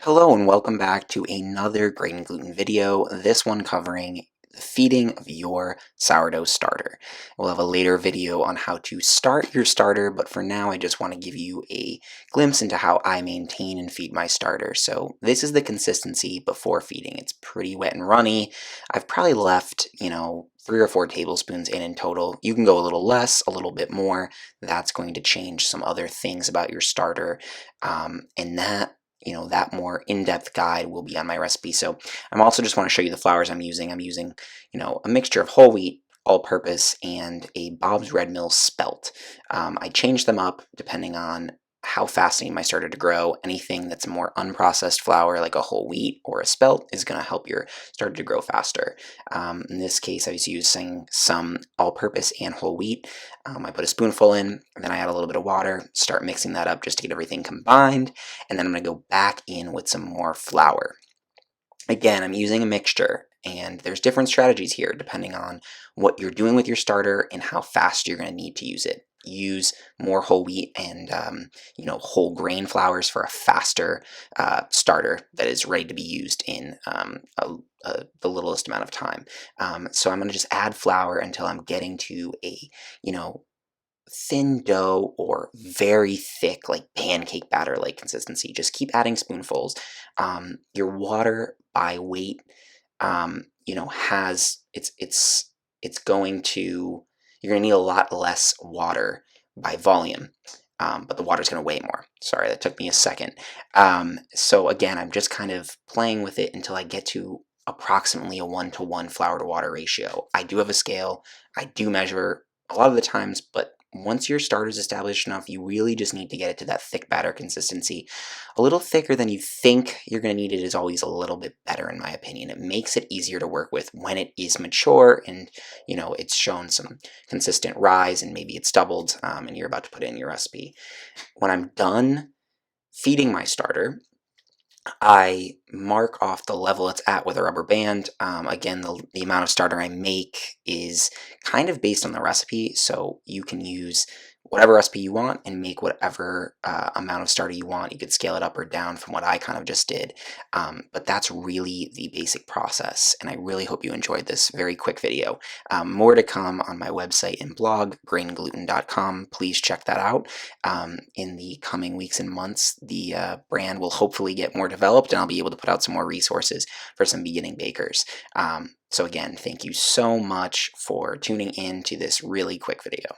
Hello and welcome back to another Grain and Gluten video, this one covering the feeding of your sourdough starter. We'll have a later video on how to start your starter, but for now I just want to give you a glimpse into how I maintain and feed my starter. So this is the consistency before feeding. It's pretty wet and runny. I've probably left, 3 or 4 tablespoons in total. You can go a little less, a little bit more. That's going to change some other things about your starter, and that more in-depth guide will be on my recipe. So I'm also just want to show you the flours I'm using. I'm using, a mixture of whole wheat, all-purpose, and a Bob's Red Mill spelt. I change them up depending on how fast I need my starter to grow. Anything that's more unprocessed flour, like a whole wheat or a spelt, is going to help your starter to grow faster. In this case, I was using some all-purpose and whole wheat. I put a spoonful in, and then I add a little bit of water, start mixing that up just to get everything combined, and then I'm going to go back in with some more flour. Again, I'm using a mixture, and there's different strategies here depending on what you're doing with your starter and how fast you're going to need to use it. Use more whole wheat and whole grain flours for a faster starter that is ready to be used in the littlest amount of time. So I'm going to just add flour until I'm getting to a thin dough or very thick, like pancake batter like consistency. Just keep adding spoonfuls. Your water by weight, has it's going to you're going to need a lot less water by volume. But the water's going to weigh more. Sorry, that took me a second. So again, I'm just kind of playing with it until I get to approximately a 1-to-1 flour to water ratio. I do have a scale. I do measure a lot of the times, but once your starter is established enough, you really just need to get it to that thick batter consistency. A little thicker than you think you're going to need it is always a little bit better, in my opinion. It makes it easier to work with when it is mature and, it's shown some consistent rise and maybe it's doubled and you're about to put it in your recipe. When I'm done feeding my starter, I mark off the level it's at with a rubber band. Again, the amount of starter I make is kind of based on the recipe, so you can use whatever recipe you want and make whatever amount of starter you want. You could scale it up or down from what I kind of just did, but that's really the basic process, and I really hope you enjoyed this very quick video. More to come on my website and blog, graingluten.com. Please check that out. In the coming weeks and months, the brand will hopefully get more developed, and I'll be able to put out some more resources for some beginning bakers. So again, thank you so much for tuning in to this really quick video.